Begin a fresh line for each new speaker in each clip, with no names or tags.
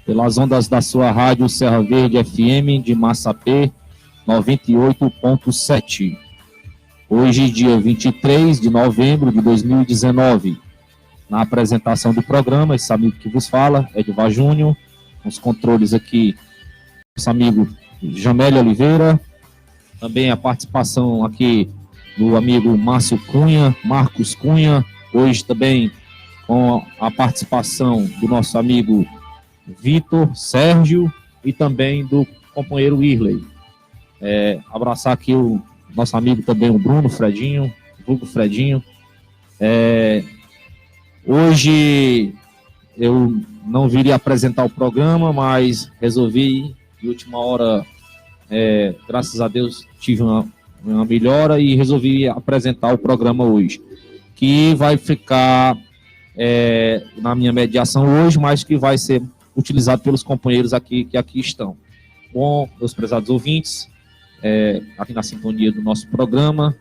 pelas ondas da sua rádio Serra Verde FM de Massapê, 98.7. Hoje, dia 23 de novembro de 2019. Na apresentação do programa, esse amigo que vos fala, Edvar Júnior, os controles aqui, nosso amigo Jamélio Oliveira, também a participação aqui do amigo Márcio Cunha, Marcos Cunha, hoje também com a participação do nosso amigo Vitor, Sérgio e também do companheiro Irley. Abraçar aqui o nosso amigo também, o Bruno Fredinho, Hugo Fredinho. Hoje eu não viria apresentar o programa, mas resolvi, de última hora, graças a Deus, tive uma melhora e resolvi apresentar o programa hoje, que vai ficar na minha mediação hoje, mas que vai ser utilizado pelos companheiros aqui que aqui estão. Bom, meus prezados ouvintes, aqui na sintonia do nosso programa,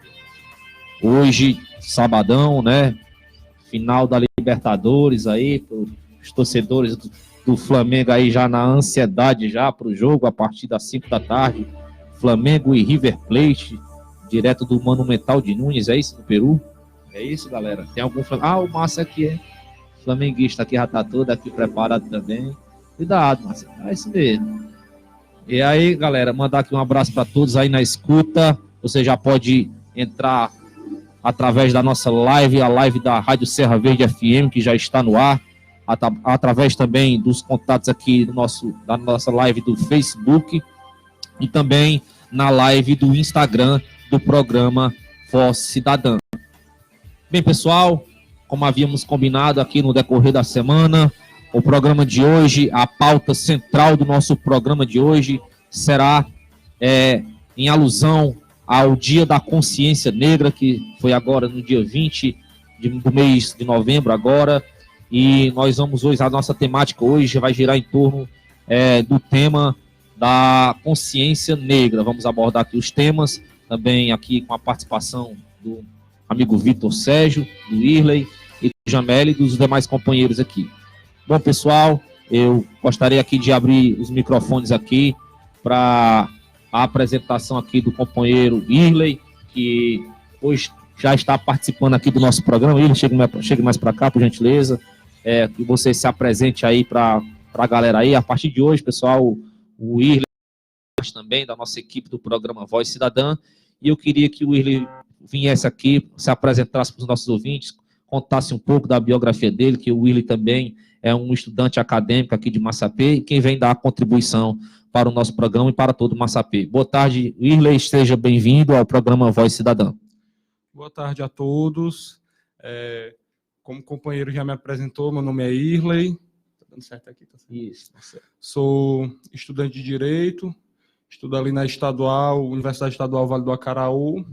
hoje, sabadão, né? Final da Libertadores aí, os torcedores do Flamengo aí já na ansiedade já para o jogo, a partir das 5 da tarde, Flamengo e River Plate, direto do Monumental de Nunes, é isso, no Peru? É isso, galera? Tem algum... o Márcio aqui é flamenguista, aqui já tá todo aqui preparado também. Cuidado, Márcio, é isso mesmo. E aí, galera, mandar aqui um abraço para todos aí na escuta. Você já pode entrar através da nossa live, a live da Rádio Serra Verde FM, que já está no ar, através também dos contatos aqui da nossa live do Facebook e também na live do Instagram do programa Voz Cidadã. Bem, pessoal, como havíamos combinado aqui no decorrer da semana, o programa de hoje, a pauta central do nosso programa de hoje será em alusão ao Dia da Consciência Negra, que foi agora no dia 20 do mês de novembro agora, e nós vamos hoje, a nossa temática hoje vai girar em torno do tema da consciência negra. Vamos abordar aqui os temas, também aqui com a participação do amigo Vitor Sérgio, do Irley e do Jamel e dos demais companheiros aqui. Bom, pessoal, eu gostaria aqui de abrir os microfones aqui para a apresentação aqui do companheiro Irley, que hoje já está participando aqui do nosso programa. Irley, chegue mais para cá, por gentileza, que você se apresente aí para a galera aí. A partir de hoje, pessoal, o Irley também da nossa equipe do programa Voz Cidadã, e eu queria que o Irley viesse aqui, se apresentasse para os nossos ouvintes, contasse um pouco da biografia dele, que o Irley também é um estudante acadêmico aqui de Massapê, e quem vem dar a contribuição para o nosso programa e para todo o Massapê. Boa tarde, Irley, seja bem-vindo ao programa Voz Cidadã.
Boa tarde a todos. Como o companheiro já me apresentou, meu nome é Irley. Tá dando certo aqui? Tá certo.
Isso, tá certo.
Sou estudante de Direito, estudo ali na Universidade Estadual Vale do Acaraú,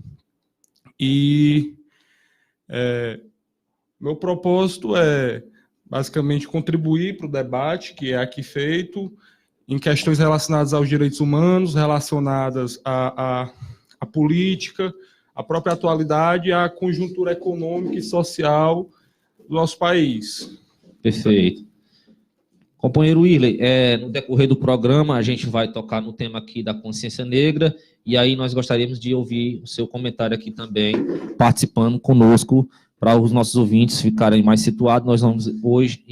e meu propósito é basicamente contribuir para o debate que é aqui feito em questões relacionadas aos direitos humanos, relacionadas à política, à própria atualidade e à conjuntura econômica e social do nosso país.
Perfeito. Companheiro Irley, no decorrer do programa a gente vai tocar no tema aqui da consciência negra, e aí nós gostaríamos de ouvir o seu comentário aqui também, participando conosco, para os nossos ouvintes ficarem mais situados. Nós vamos hoje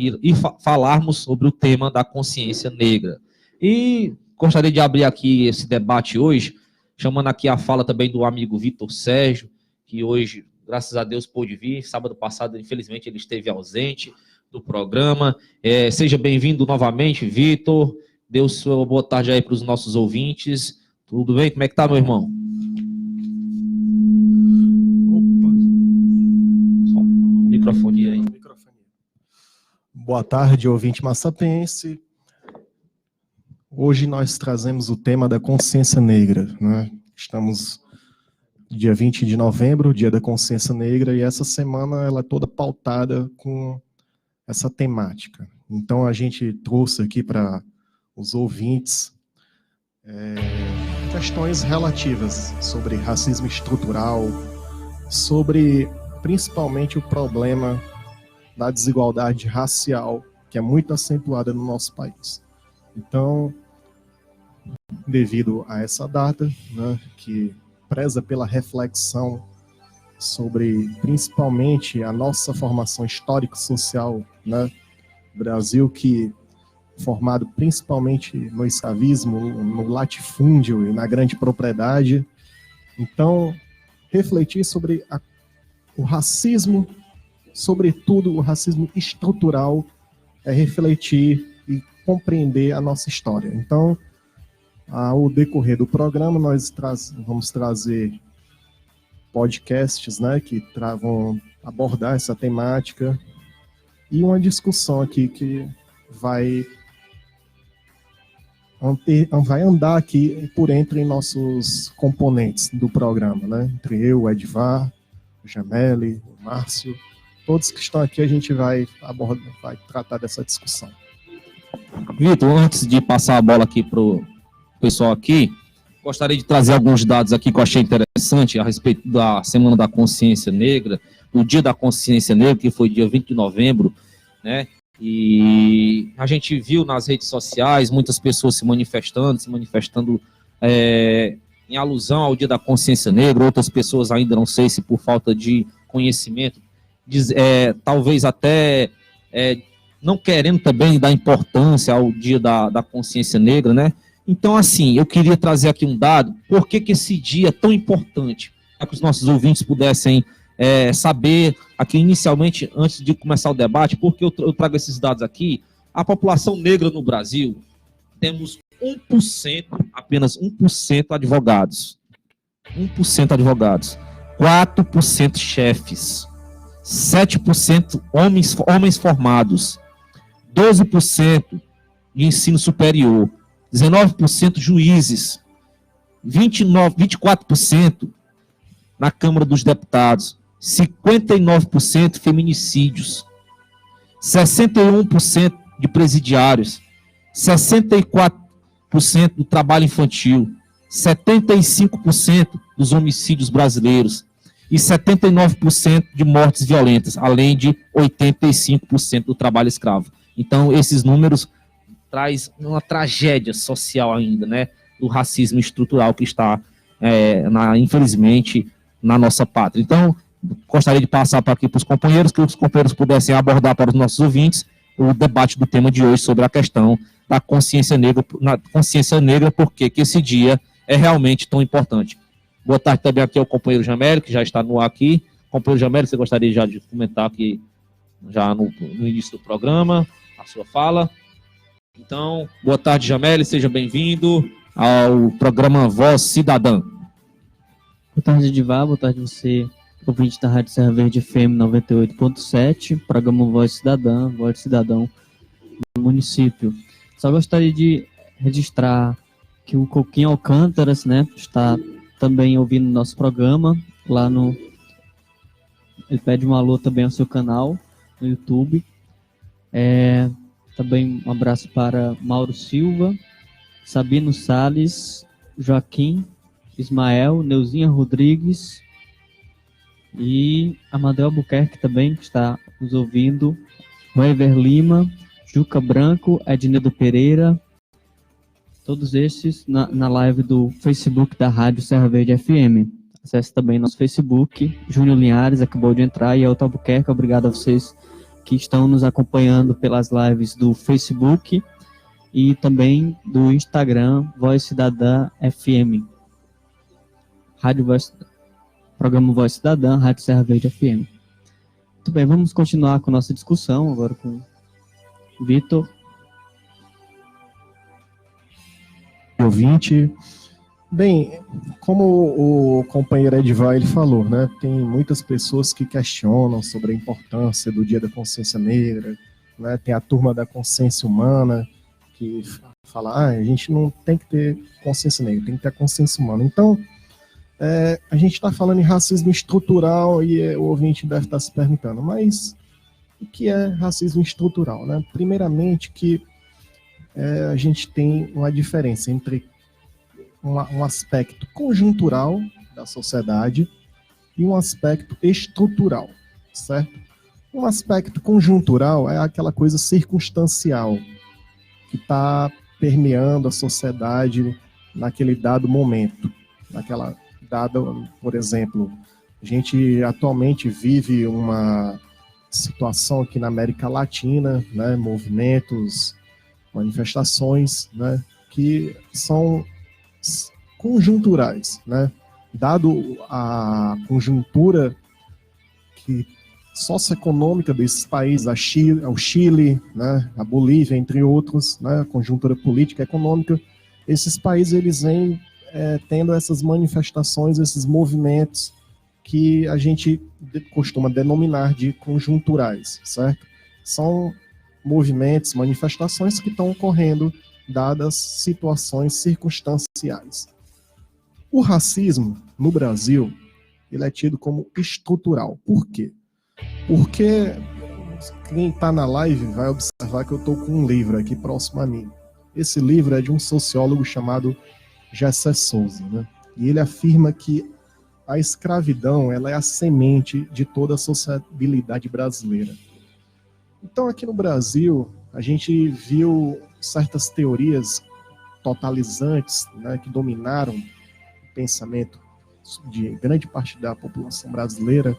falarmos sobre o tema da consciência negra. E gostaria de abrir aqui esse debate hoje, chamando aqui a fala também do amigo Vitor Sérgio, que hoje, graças a Deus, pôde vir. Sábado passado, infelizmente, ele esteve ausente do programa. Seja bem-vindo novamente, Vitor. Dê sua boa tarde aí para os nossos ouvintes. Tudo bem? Como é que tá, meu irmão? Microfonia aí.
Boa tarde, ouvinte massapense. Hoje nós trazemos o tema da consciência negra, né? Estamos dia 20 de novembro, dia da consciência negra, e essa semana ela é toda pautada com essa temática. Então a gente trouxe aqui para os ouvintes questões relativas sobre racismo estrutural, sobre principalmente o problema da desigualdade racial, que é muito acentuada no nosso país. Então, devido a essa data, né, que preza pela reflexão sobre, principalmente, a nossa formação histórico-social, né, Brasil que formado principalmente no escravismo, no latifúndio e na grande propriedade. Então, refletir sobre o racismo, sobretudo o racismo estrutural, é refletir e compreender a nossa história. Então, ao decorrer do programa, nós vamos trazer podcasts, né, que vão abordar essa temática e uma discussão aqui que vai andar aqui por entre nossos componentes do programa, né? Entre eu, o Edvar, o Jameli, o Márcio, todos que estão aqui, a gente vai tratar dessa discussão.
Vitor, antes de passar a bola aqui para o pessoal aqui, gostaria de trazer alguns dados aqui que eu achei interessante a respeito da Semana da Consciência Negra, o Dia da Consciência Negra, que foi dia 20 de novembro, né? E a gente viu nas redes sociais muitas pessoas se manifestando em alusão ao Dia da Consciência Negra, outras pessoas ainda não sei se por falta de conhecimento, talvez até não querendo também dar importância ao Dia da Consciência Negra, né? Então, assim, eu queria trazer aqui um dado, por que esse dia é tão importante, para que os nossos ouvintes pudessem saber aqui inicialmente, antes de começar o debate, porque eu trago esses dados aqui. A população negra no Brasil, temos 1%, apenas 1% advogados, 1% advogados, 4% chefes, 7% homens formados, 12% de ensino superior, 19% juízes, 24% na Câmara dos Deputados, 59% feminicídios, 61% de presidiários, 64% do trabalho infantil, 75% dos homicídios brasileiros e 79% de mortes violentas, além de 85% do trabalho escravo. Então, esses números traz uma tragédia social ainda, né, do racismo estrutural que está, infelizmente, na nossa pátria. Então, gostaria de passar para aqui para os companheiros, que os companheiros pudessem abordar para os nossos ouvintes o debate do tema de hoje sobre a questão da consciência negra, porque que esse dia é realmente tão importante. Boa tarde também aqui ao companheiro Jameli, que já está no ar aqui. Companheiro Jameli, você gostaria já de comentar aqui, já no início do programa, a sua fala? Então, boa tarde, Jameli, seja bem-vindo ao programa Voz Cidadã.
Boa tarde, Edvar, boa tarde você, ouvinte da Rádio Serra Verde FM 98.7, programa Voz Cidadã, Voz de Cidadão do município. Só gostaria de registrar que o Coquinho Alcântaras, né, está também ouvindo nosso programa, lá no... Ele pede um alô também ao seu canal no YouTube. Também um abraço para Mauro Silva, Sabino Salles, Joaquim, Ismael, Neuzinha Rodrigues e Amadeu Albuquerque também, que está nos ouvindo, Weber Lima, Juca Branco, Ednedo Pereira, todos esses na live do Facebook da Rádio Serra Verde FM. Acesse também nosso Facebook, Júnior Linhares acabou de entrar, e Elton Albuquerque, obrigado a vocês que estão nos acompanhando pelas lives do Facebook e também do Instagram, Voz Cidadã FM. Programa Voz Cidadã, Rádio Serra Verde FM. Muito bem, vamos continuar com nossa discussão agora com o Vitor.
Ouvinte. Bem, como o companheiro Edvar ele falou, né, tem muitas pessoas que questionam sobre a importância do Dia da Consciência Negra, né, tem a turma da consciência humana que fala, a gente não tem que ter consciência negra, tem que ter consciência humana. Então, a gente está falando em racismo estrutural e o ouvinte deve estar se perguntando, mas o que é racismo estrutural, né? Primeiramente que a gente tem uma diferença entre um aspecto conjuntural da sociedade e um aspecto estrutural, certo? Um aspecto conjuntural é aquela coisa circunstancial que está permeando a sociedade naquele dado momento, naquela dada, por exemplo, a gente atualmente vive uma situação aqui na América Latina, né, movimentos, manifestações, né, que são conjunturais, né, dado a conjuntura que socioeconômica desses países, o Chile, né, a Bolívia, entre outros, né, a conjuntura política e econômica, esses países eles vêm tendo essas manifestações, esses movimentos que a gente costuma denominar de conjunturais, certo? São movimentos, manifestações que estão ocorrendo dadas situações circunstanciais. O racismo no Brasil, ele é tido como estrutural. Por quê? Porque quem está na live vai observar que eu estou com um livro aqui próximo a mim. Esse livro é de um sociólogo chamado Gessé Souza, né? E ele afirma que a escravidão ela é a semente de toda a sociabilidade brasileira. Então, aqui no Brasil, a gente viu certas teorias totalizantes, né, que dominaram o pensamento de grande parte da população brasileira,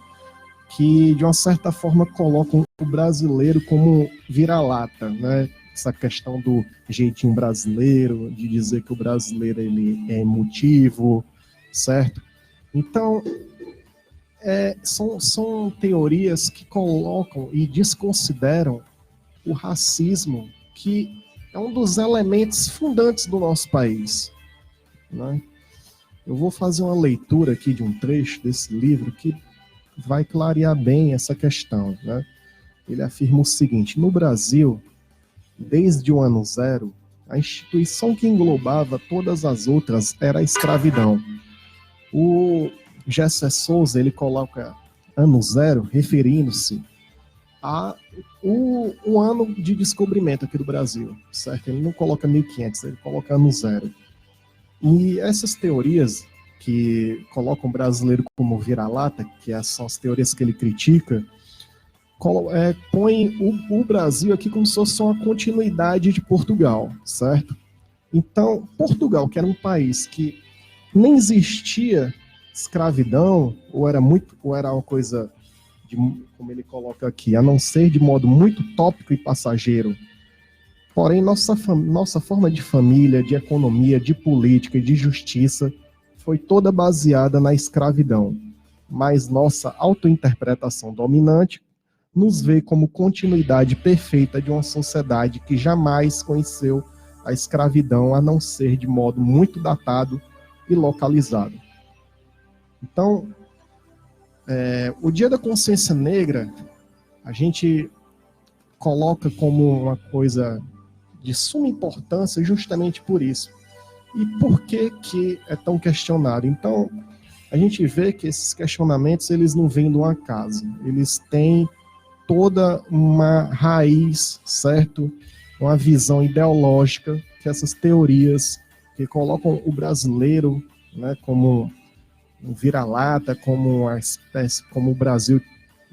que, de uma certa forma, colocam o brasileiro como vira-lata, né? Essa questão do jeitinho brasileiro, de dizer que o brasileiro ele é emotivo, certo? Então, são teorias que colocam e desconsideram o racismo, que é um dos elementos fundantes do nosso país, né? Eu vou fazer uma leitura aqui de um trecho desse livro que vai clarear bem essa questão, né? Ele afirma o seguinte: no Brasil, desde o ano zero, a instituição que englobava todas as outras era a escravidão. O Gessé Souza, ele coloca ano zero referindo-se a o ano de descobrimento aqui do Brasil, certo? Ele não coloca 1500, ele coloca ano zero. E essas teorias que colocam o brasileiro como vira-lata, que são as teorias que ele critica, põe o Brasil aqui como se fosse uma continuidade de Portugal, certo? Então, Portugal, que era um país que nem existia escravidão, ou era uma coisa, como ele coloca aqui, a não ser de modo muito tópico e passageiro. Porém, nossa forma de família, de economia, de política e de justiça foi toda baseada na escravidão. Mas nossa autointerpretação dominante nos vê como continuidade perfeita de uma sociedade que jamais conheceu a escravidão, a não ser de modo muito datado e localizado. Então, o Dia da Consciência Negra, a gente coloca como uma coisa de suma importância justamente por isso. E por que é tão questionado? Então, a gente vê que esses questionamentos, eles não vêm de um acaso. Eles têm toda uma raiz, certo? Uma visão ideológica, que essas teorias que colocam o brasileiro, né, como um vira-lata, como o Brasil,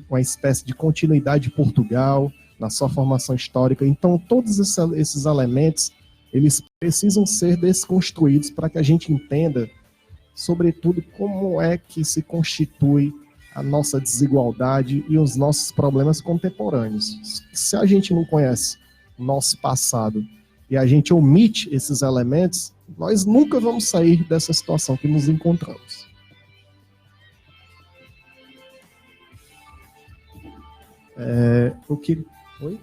uma espécie de continuidade de Portugal na sua formação histórica. Então, todos esses elementos, eles precisam ser desconstruídos para que a gente entenda, sobretudo, como é que se constitui a nossa desigualdade e os nossos problemas contemporâneos. Se a gente não conhece o nosso passado e a gente omite esses elementos, nós nunca vamos sair dessa situação que nos encontramos. Oi?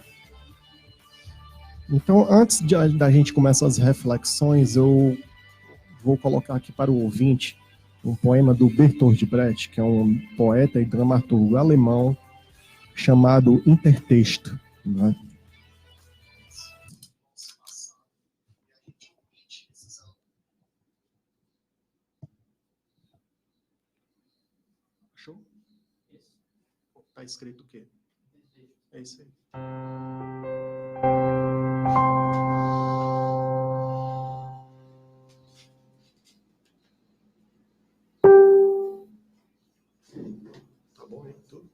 Então, antes da gente começar as reflexões, eu vou colocar aqui para o ouvinte um poema do Bertolt Brecht, que é um poeta e dramaturgo alemão, chamado Intertexto, né? Achou? Está escrito o quê? É isso aí. Tá bom, hein? Tudo?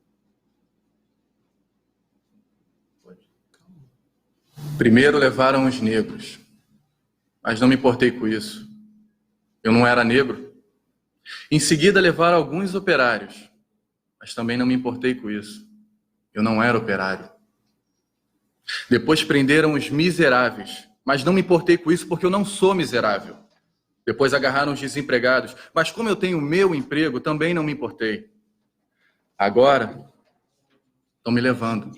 Pode. Calma.
Primeiro levaram os negros, mas não me importei com isso. Eu não era negro. Em seguida, levaram alguns operários, mas também não me importei com isso. Eu não era operário. Depois prenderam os miseráveis, mas não me importei com isso porque eu não sou miserável. Depois agarraram os desempregados, mas como eu tenho o meu emprego, também não me importei. Agora, estão me levando,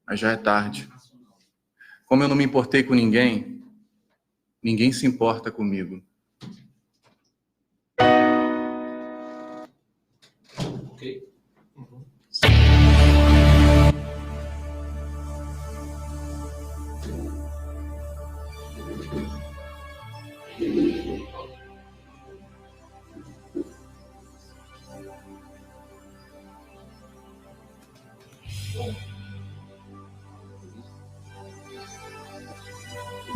mas já é tarde. Como eu não me importei com ninguém, ninguém se importa comigo.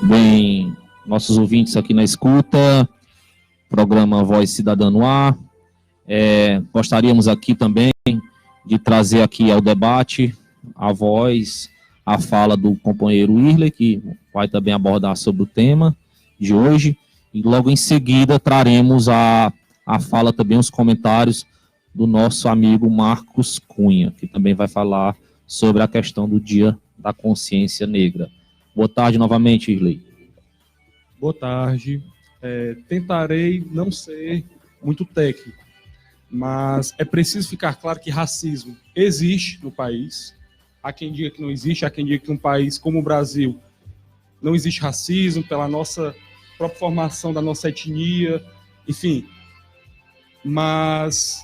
Bem, nossos ouvintes aqui na escuta, programa Voz Cidadã no Ar. Gostaríamos aqui também de trazer aqui ao debate a voz, a fala do companheiro Irley, que vai também abordar sobre o tema de hoje, e logo em seguida traremos a fala também, os comentários do nosso amigo Marcos Cunha, que também vai falar sobre a questão do Dia da Consciência Negra. Boa tarde novamente, Irley.
Boa tarde. Tentarei não ser muito técnico, mas é preciso ficar claro que racismo existe no país. Há quem diga que não existe, há quem diga que um país como o Brasil não existe racismo pela nossa própria formação da nossa etnia, enfim. Mas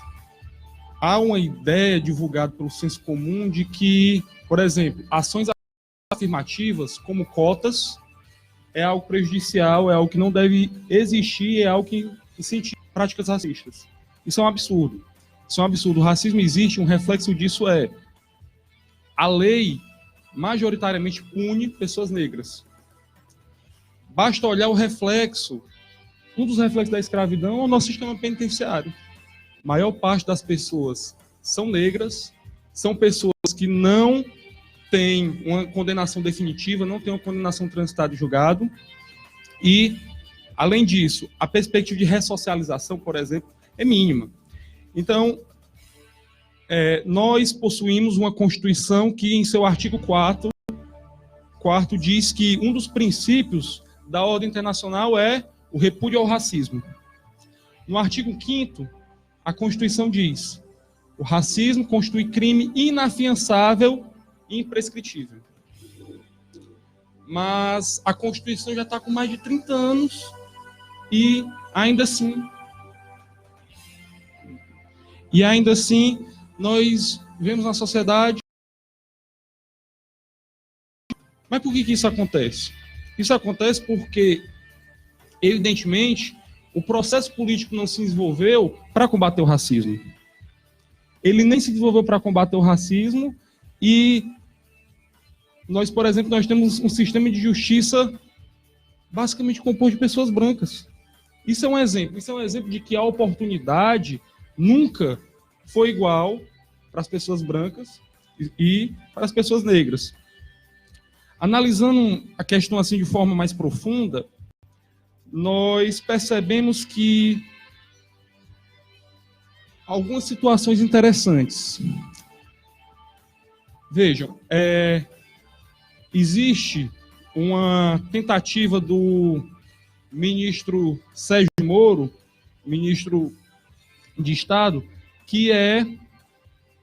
há uma ideia divulgada pelo senso comum de que, por exemplo, ações afirmativas, como cotas, é algo prejudicial, é algo que não deve existir, é algo que incentiva práticas racistas. Isso é um absurdo. Isso é um absurdo. O racismo existe, um reflexo disso é a lei majoritariamente pune pessoas negras. Basta olhar o reflexo, um dos reflexos da escravidão é o nosso sistema penitenciário. A maior parte das pessoas são negras, são pessoas que não têm uma condenação definitiva, não têm uma condenação transitada e julgado, e, além disso, a perspectiva de ressocialização, por exemplo, é mínima. Então, nós possuímos uma Constituição que, em seu artigo 4 diz que um dos princípios da ordem internacional é o repúdio ao racismo. No artigo 5º, a Constituição diz: o racismo constitui crime inafiançável e imprescritível. Mas a Constituição já está com mais de 30 anos e ainda assim nós vivemos na sociedade. Mas por que isso acontece? Isso acontece porque, evidentemente, o processo político não se desenvolveu para combater o racismo. Ele nem se desenvolveu para combater o racismo e nós, por exemplo, nós temos um sistema de justiça basicamente composto de pessoas brancas. Isso é um exemplo de que a oportunidade nunca foi igual para as pessoas brancas e para as pessoas negras. Analisando a questão assim de forma mais profunda, nós percebemos que algumas situações interessantes. Vejam, existe uma tentativa do ministro Sérgio Moro, ministro de Estado, que é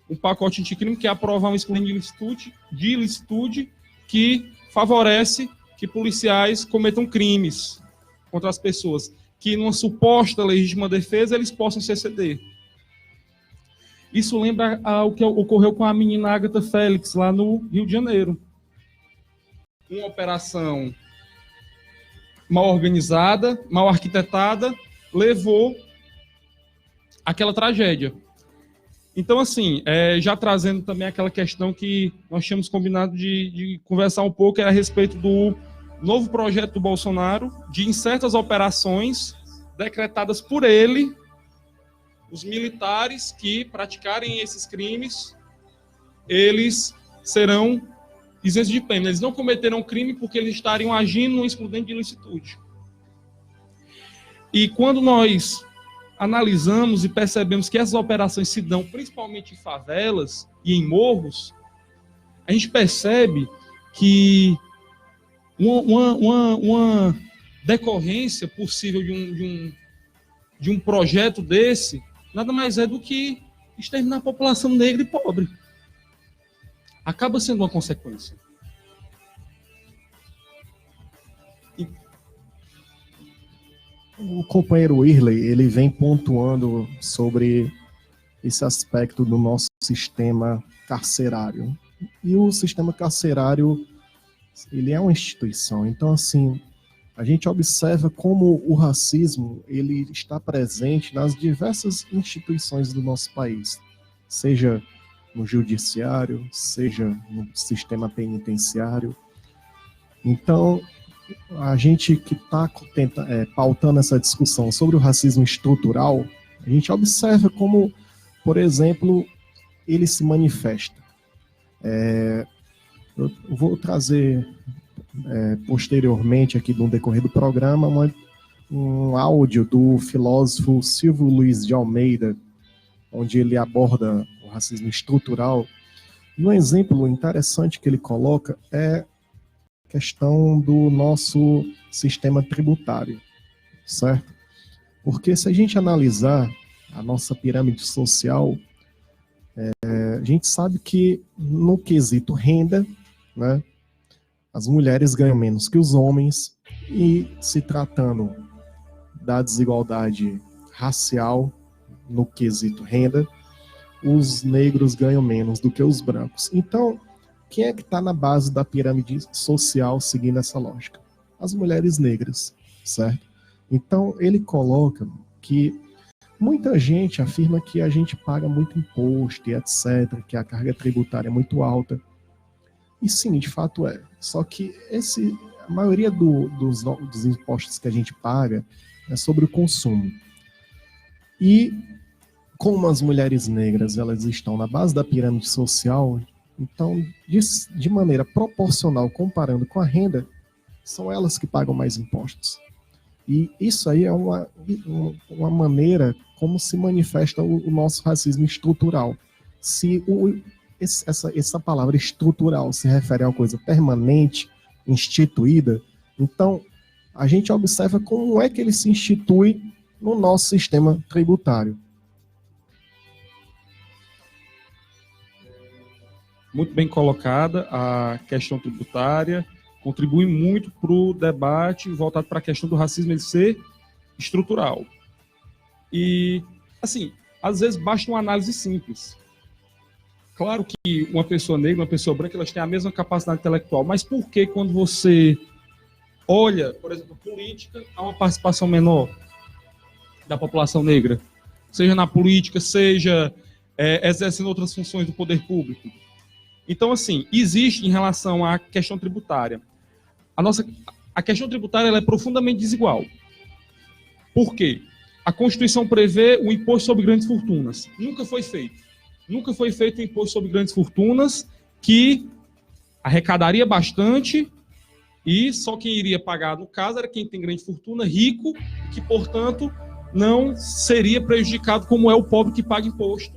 um pacote anticrime, que é aprovar um excludente de ilicitude que favorece que policiais cometam crimes contra as pessoas, que numa suposta legítima defesa eles possam se exceder. Isso lembra o que ocorreu com a menina Agatha Félix, lá no Rio de Janeiro. Uma operação mal organizada, mal arquitetada, levou àquela tragédia. Então, assim, já trazendo também aquela questão que nós tínhamos combinado de conversar um pouco, a respeito do novo projeto do Bolsonaro, de em certas operações decretadas por ele, os militares que praticarem esses crimes, eles serão isentos de pena. Eles não cometerão crime porque eles estariam agindo no excludente de ilicitude. E quando nós analisamos e percebemos que essas operações se dão principalmente em favelas e em morros, a gente percebe que uma decorrência possível de um projeto desse nada mais é do que exterminar a população negra e pobre. Acaba sendo uma consequência.
O companheiro Irley, ele vem pontuando sobre esse aspecto do nosso sistema carcerário. E o sistema carcerário, ele é uma instituição. Então, assim, a gente observa como o racismo, ele está presente nas diversas instituições do nosso país, seja no judiciário, seja no sistema penitenciário. Então, a gente que está pautando essa discussão sobre o racismo estrutural, a gente observa como, por exemplo, ele se manifesta. Eu vou trazer posteriormente, aqui no decorrer do programa, um áudio do filósofo Silvio Luiz de Almeida, onde ele aborda o racismo estrutural. E um exemplo interessante que ele coloca é questão do nosso sistema tributário, certo? Porque se a gente analisar a nossa pirâmide social, a gente sabe que no quesito renda, né, as mulheres ganham menos que os homens, e se tratando da desigualdade racial no quesito renda, os negros ganham menos do que os brancos. Então, quem é que está na base da pirâmide social seguindo essa lógica? As mulheres negras, certo? Então, ele coloca que muita gente afirma que a gente paga muito imposto e etc., que a carga tributária é muito alta. E sim, de fato é. Só que a maioria dos impostos que a gente paga é sobre o consumo. E como as mulheres negras elas estão na base da pirâmide social, então, de maneira proporcional, comparando com a renda, são elas que pagam mais impostos. E isso aí é uma maneira como se manifesta o nosso racismo estrutural. Se essa palavra estrutural se refere a uma coisa permanente, instituída, então a gente observa como é que ele se institui no nosso sistema tributário.
Muito bem colocada a questão tributária, contribui muito para o debate voltado para a questão do racismo ele ser estrutural. E, assim, às vezes basta uma análise simples. Claro que uma pessoa negra, uma pessoa branca, elas têm a mesma capacidade intelectual, mas por que quando você olha, por exemplo, política, há uma participação menor da população negra? Seja na política, seja exercendo outras funções do poder público. Então, assim, existe em relação à questão tributária. A questão tributária ela é profundamente desigual. Por quê? A Constituição prevê o imposto sobre grandes fortunas. Nunca foi feito. Nunca foi feito o imposto sobre grandes fortunas que arrecadaria bastante e só quem iria pagar, no caso, era quem tem grande fortuna, rico, que, portanto, não seria prejudicado como é o pobre que paga imposto.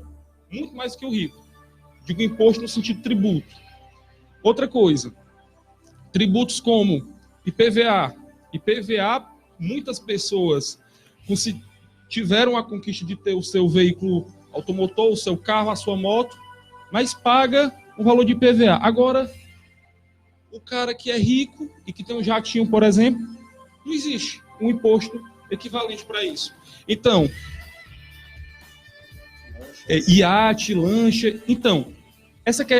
Muito mais do que o rico. Digo imposto no sentido de tributo. Outra coisa, tributos como IPVA. IPVA, muitas pessoas tiveram a conquista de ter o seu veículo automotor, o seu carro, a sua moto, mas paga o valor de IPVA. Agora, o cara que é rico e que tem um jatinho, por exemplo, não existe um imposto equivalente para isso. Então, iate, lancha. Então,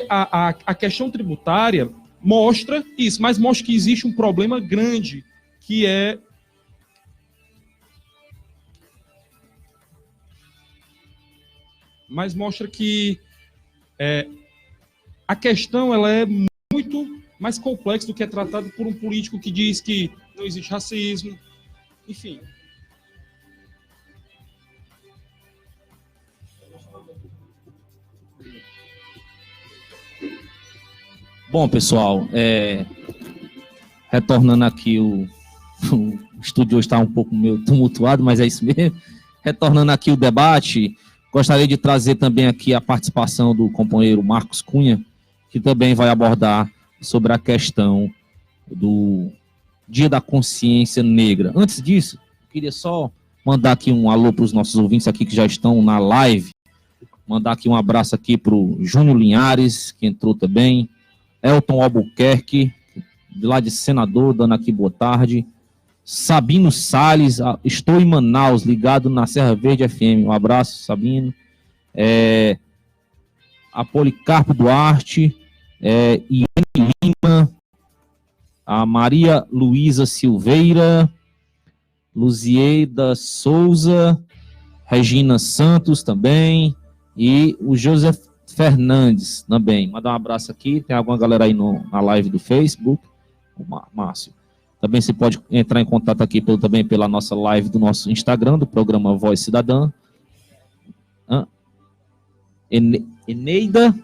a questão tributária mostra isso, mas mostra que existe um problema grande, que é mas mostra que a questão ela é muito mais complexa do que é tratado por um político que diz que não existe racismo, enfim.
Bom, pessoal, retornando aqui O estúdio hoje está um pouco meio tumultuado, mas é isso mesmo. Retornando aqui o debate, gostaria de trazer também aqui a participação do companheiro Marcos Cunha, que também vai abordar sobre a questão do Dia da Consciência Negra. Antes disso, eu queria só mandar aqui um alô para os nossos ouvintes aqui que já estão na live. Mandar aqui um abraço aqui para o Júnior Linhares, que entrou também. Elton Albuquerque, de lá de Senador, dando aqui boa tarde. Sabino Salles, estou em Manaus, ligado na Serra Verde FM. Um abraço, Sabino. A Policarpo Duarte, Iane Lima, a Maria Luísa Silveira, Luzieida Souza, Regina Santos também, e o José Fernandes também. Mandar um abraço aqui. Tem alguma galera aí na live do Facebook? O Márcio. Também você pode entrar em contato aqui também pela nossa live do nosso Instagram, do programa Voz Cidadã. Eneida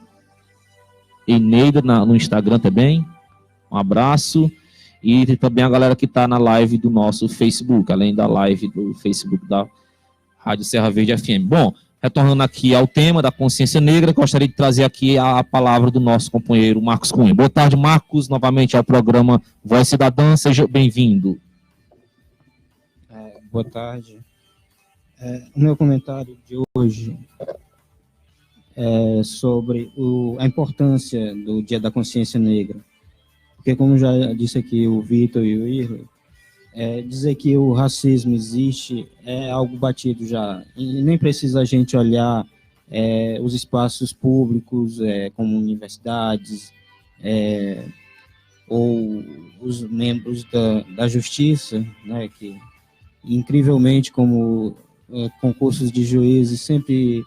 no Instagram também. Um abraço. E também a galera que está na live do nosso Facebook, além da live do Facebook da Rádio Serra Verde FM. Bom, retornando aqui ao tema da consciência negra, gostaria de trazer aqui a palavra do nosso companheiro Marcos Cunha. Boa tarde, Marcos, novamente ao programa Voz Cidadã, seja bem-vindo.
Boa tarde. O meu comentário de hoje é sobre a importância do Dia da Consciência Negra. Porque, como já disse aqui o Vitor e o Irle, dizer que o racismo existe é algo batido já. E nem precisa a gente olhar os espaços públicos, como universidades, ou os membros da justiça, né, que, incrivelmente, como concursos de juízes, sempre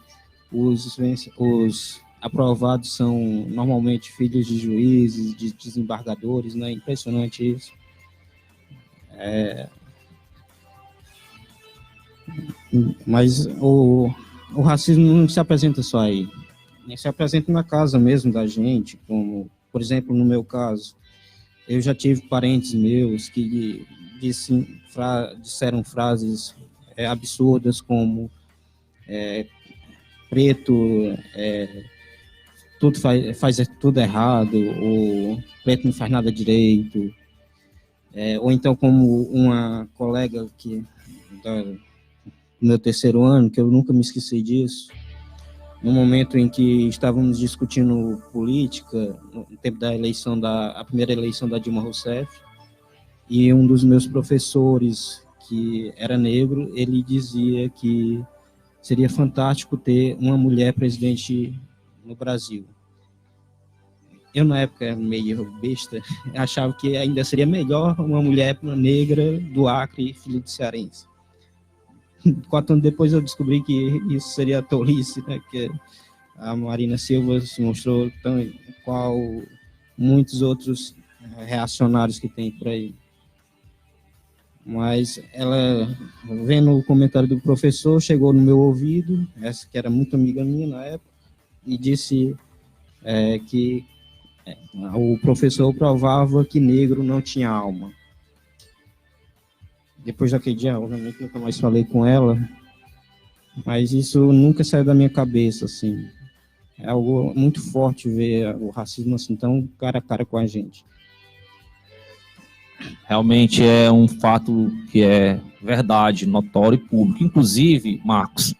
os aprovados são normalmente filhos de juízes, de desembargadores, né? Impressionante isso. Mas o racismo não se apresenta só aí, se apresenta na casa mesmo da gente, como, por exemplo, no meu caso, eu já tive parentes meus que disseram frases absurdas como preto faz tudo errado, ou preto não faz nada direito, ou então como uma colega do meu terceiro ano, que eu nunca me esqueci disso, no momento em que estávamos discutindo política, no tempo da eleição, a primeira eleição da Dilma Rousseff, e um dos meus professores, que era negro, ele dizia que seria fantástico ter uma mulher presidente no Brasil. Eu, na época, meio besta, achava que ainda seria melhor uma mulher negra do Acre, filho de cearense. 4 anos depois eu descobri que isso seria tolice, né? Que a Marina Silva se mostrou qual muitos outros reacionários que tem por aí. Mas ela, vendo o comentário do professor, chegou no meu ouvido, essa que era muito amiga minha na época, e disse que o professor provava que negro não tinha alma. Depois daquele dia, obviamente, nunca mais falei com ela, mas isso nunca saiu da minha cabeça, assim. É algo muito forte ver o racismo assim tão cara a cara com a gente.
Realmente é um fato que é verdade, notório e público. Inclusive, Marcos,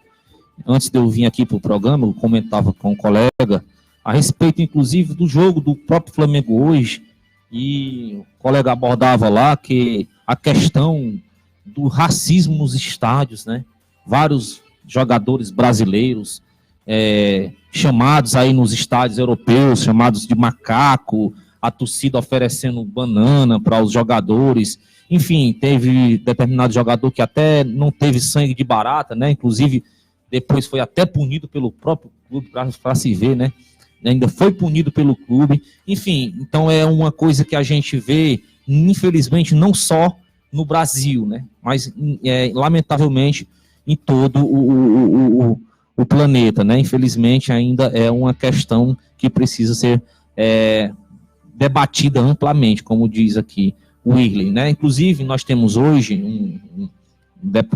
antes de eu vir aqui para o programa, eu comentava com um colega a respeito, inclusive, do jogo do próprio Flamengo hoje, e o colega abordava lá que a questão do racismo nos estádios, né? Vários jogadores brasileiros chamados aí nos estádios europeus, chamados de macaco, a torcida oferecendo banana para os jogadores. Enfim, teve determinado jogador que até não teve sangue de barata, né? Inclusive, depois foi até punido pelo próprio clube, para se ver, né? Ainda foi punido pelo clube. Enfim, então é uma coisa que a gente vê, infelizmente, não só no Brasil, né? Mas, lamentavelmente, em todo o planeta, né? Infelizmente, ainda é uma questão que precisa ser debatida amplamente, como diz aqui o Irley, né? Inclusive, nós temos hoje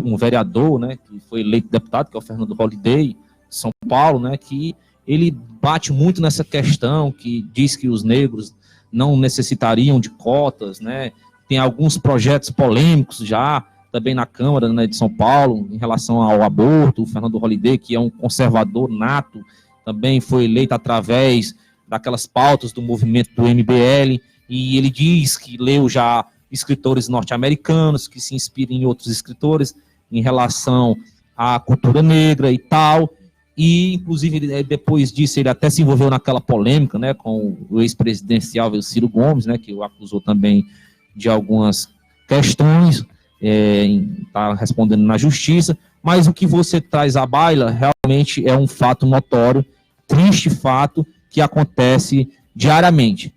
um vereador, né, que foi eleito deputado, que é o Fernando Holliday, de São Paulo, né, que ele bate muito nessa questão, que diz que os negros não necessitariam de cotas, né? Tem alguns projetos polêmicos já, também na Câmara, né, de São Paulo, em relação ao aborto. O Fernando Holliday, que é um conservador nato, também foi eleito através daquelas pautas do movimento do MBL, e ele diz que leu já escritores norte-americanos, que se inspiram em outros escritores em relação à cultura negra e tal, e inclusive depois disso ele até se envolveu naquela polêmica, né, com o ex-presidencial Ciro Gomes, né, que o acusou também de algumas questões, está respondendo na justiça, mas o que você traz à baila realmente é um fato notório, triste fato, que acontece diariamente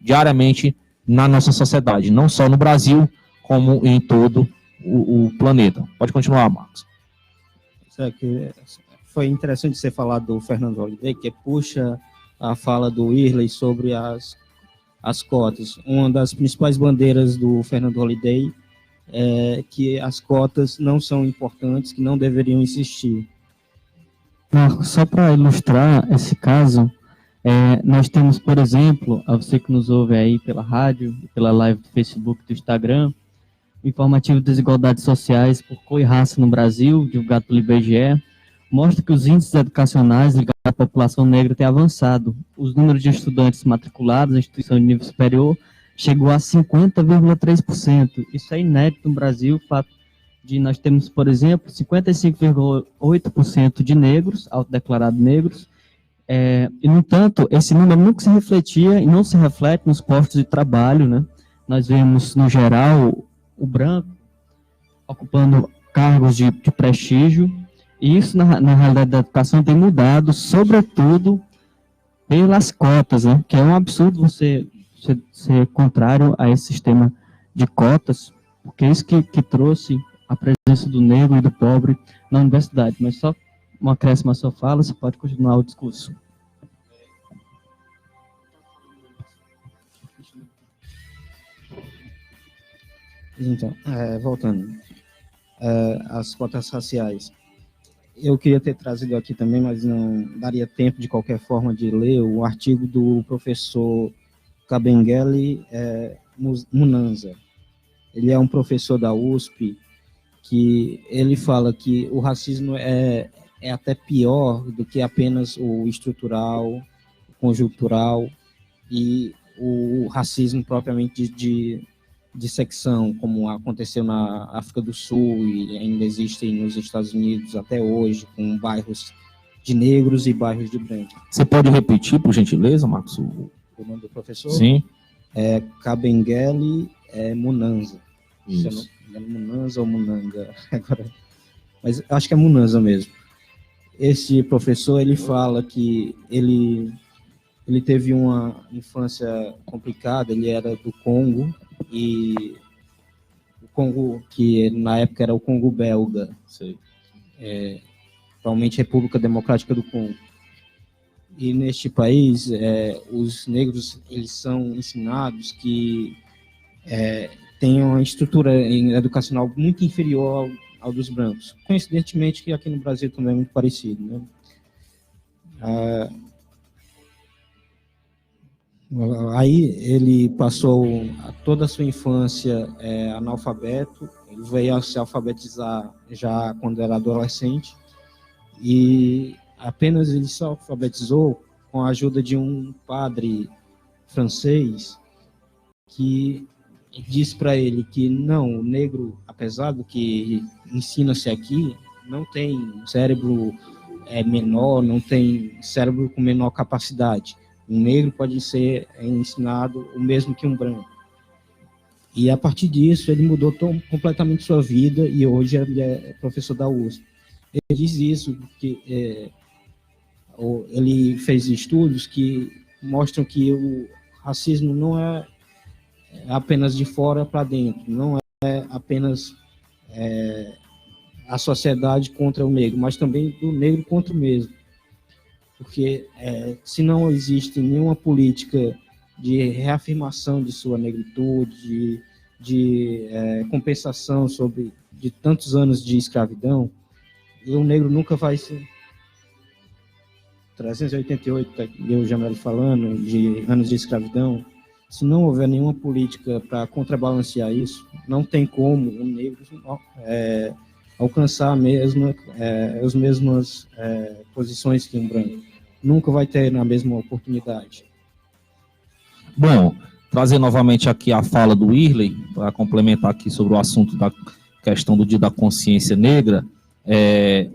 na nossa sociedade, não só no Brasil, como em todo o planeta. Pode continuar, Marcos.
Foi interessante você falar do Fernando Holliday, que puxa a fala do Irley sobre as cotas. Uma das principais bandeiras do Fernando Holliday é que as cotas não são importantes, que não deveriam existir.
Marcos, só para ilustrar esse caso, nós temos, por exemplo, a você que nos ouve aí pela rádio, pela live do Facebook, do Instagram, o informativo de desigualdades sociais por cor e raça no Brasil, divulgado pelo IBGE, mostra que os índices educacionais ligados à população negra têm avançado. Os números de estudantes matriculados em instituição de nível superior chegou a 50,3%. Isso é inédito no Brasil, o fato de nós temos, por exemplo, 55,8% de negros, autodeclarados negros, e, no entanto, esse número nunca se refletia e não se reflete nos postos de trabalho, né? Nós vemos, no geral, o branco ocupando cargos de prestígio, e isso, na realidade da educação, tem mudado, sobretudo, pelas cotas, né? Que é um absurdo você ser contrário a esse sistema de cotas, porque é isso que trouxe a presença do negro e do pobre na universidade. Mas só um acréscimo à sua fala, você pode continuar o discurso.
Então, voltando, as cotas raciais. Eu queria ter trazido aqui também, mas não daria tempo de qualquer forma de ler o artigo do professor Kabengele Munanza. Ele é um professor da USP, que ele fala que o racismo é até pior do que apenas o estrutural, o conjuntural e o racismo propriamente de secção, como aconteceu na África do Sul e ainda existe nos Estados Unidos até hoje, com bairros de negros e bairros de brancos.
Você pode repetir, por gentileza, Marcos?
O nome do professor?
Sim.
É Kabengele Munanza.
Isso.
Munanza ou Munanga? Agora, mas acho que é Munanza mesmo. Esse professor, ele fala que ele teve uma infância complicada, ele era do Congo, e o Congo, que na época era o Congo belga, atualmente República Democrática do Congo. E neste país, os negros, eles são ensinados que têm uma estrutura educacional muito inferior ao dos brancos. Coincidentemente, que aqui no Brasil também é muito parecido, né? Aí ele passou toda a sua infância analfabeto, ele veio a se alfabetizar já quando era adolescente, e apenas ele se alfabetizou com a ajuda de um padre francês que disse para ele que não, o negro, apesar do que ensina-se aqui, não tem cérebro menor, não tem cérebro com menor capacidade. Um negro pode ser ensinado o mesmo que um branco. E a partir disso, ele mudou completamente sua vida e hoje ele é professor da USP. Ele diz isso porque ele fez estudos que mostram que o racismo não é apenas de fora para dentro, não é apenas a sociedade contra o negro, mas também do negro contra o mesmo. Porque se não existe nenhuma política de reafirmação de sua negritude, de compensação de tantos anos de escravidão, e o negro nunca vai ser 388, e o Jamel falando, de anos de escravidão. Se não houver nenhuma política para contrabalancear isso, não tem como o negro alcançar as mesmas posições que um branco. Nunca vai ter na mesma oportunidade.
Bom, trazer novamente aqui a fala do Irley, para complementar aqui sobre o assunto da questão do Dia da Consciência Negra.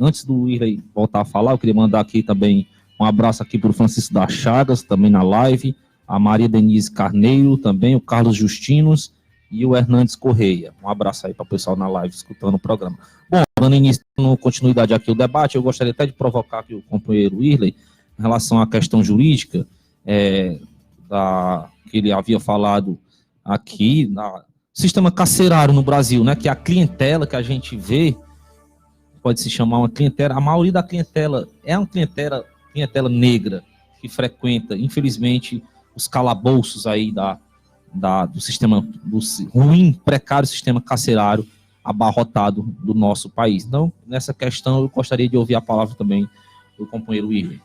Antes do Irley voltar a falar, eu queria mandar aqui também um abraço aqui para o Francisco das Chagas, também na live, a Maria Denise Carneiro, também o Carlos Justinos e o Hernandes Correia. Um abraço aí para o pessoal na live, escutando o programa. Bom, dando início, continuidade aqui ao debate, eu gostaria até de provocar aqui o companheiro Irley, em relação à questão jurídica, que ele havia falado aqui, sistema carcerário no Brasil, né, que a clientela que a gente vê, pode se chamar uma clientela, a maioria da clientela é uma clientela negra, que frequenta, infelizmente, os calabouços aí do sistema, do ruim, precário sistema carcerário abarrotado do nosso país. Então, nessa questão, eu gostaria de ouvir a palavra também do companheiro Irley.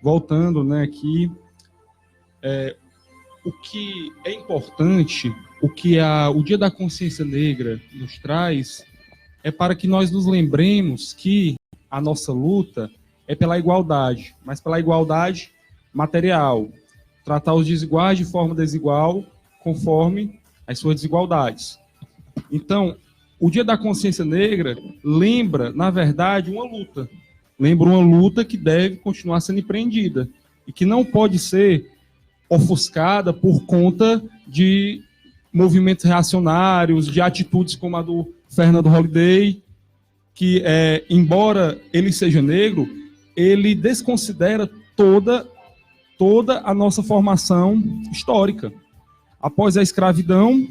Voltando, né, aqui, o que é importante, o que o Dia da Consciência Negra nos traz, é para que nós nos lembremos que a nossa luta é pela igualdade, mas pela igualdade material, tratar os desiguais de forma desigual, conforme as suas desigualdades. Então, o Dia da Consciência Negra lembra, na verdade, uma luta. Lembra uma luta que deve continuar sendo empreendida e que não pode ser ofuscada por conta de movimentos reacionários, de atitudes como a do Fernando Holliday, que, embora ele seja negro, ele desconsidera toda a nossa formação histórica. Após a escravidão,